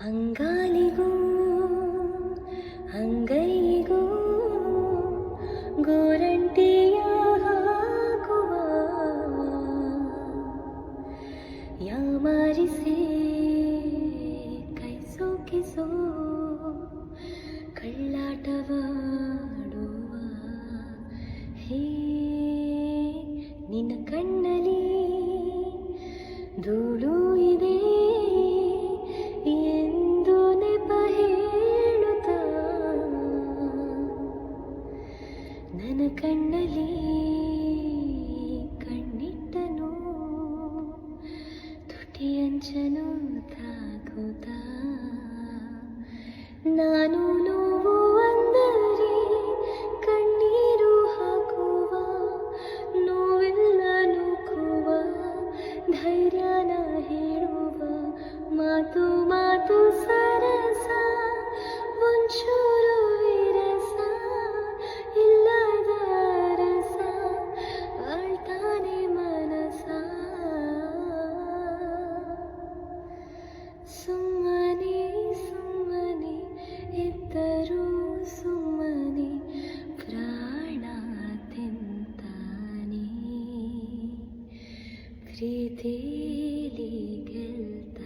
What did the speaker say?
ಅಂಗಾಲಿಗೂ ಅಂಗೈಗೂ ಗೋರಂಟಿಯ ಹಾಕುವ ಯಾಮಾರಿಸಿ ಕೈ ಸೋಕಿಸೋ ಕಳ್ಳಾಟವಾಡುವ ಹೇ ನಿನ್ನ ಕಣ್ಣಲ್ಲಿ ಧೂಳು ಇದೆ ಎಂದು ನೆಪ ಹೇಳುತ್ತ ನನ್ನ ಕಣ್ಣಲ್ಲಿ ಕಣ್ಣಿಟ್ಟನು ತುಟಿಯಂಚನು ತಾಗುತ್ತ ನಾನು ನೋವು ಅಂದರೆ ಕಣ್ಣೀರು ಹಾಕುವ ನೋವೆಲ್ಲ ನೂಕುವ ಧೈರ್ಯನ ಹೇಳುವ ಮಾತು ಮಾತು ಸರಸ ಒಂಚೂರು ವಿರಸ ಇಲ್ಲದ ರಸ ಅಳ್ತಾನೆ ಮನಸ ಸುಮ್ಮನೆ ಸುಮ್ಮನೆ ಇದ್ದರೂ ಸುಮ್ಮನೆ ಪ್ರಾಣ ತಿಂತಾನೆ ಪ್ರೀತಿಲಿ ಗೆಲ್ತಾನೆ.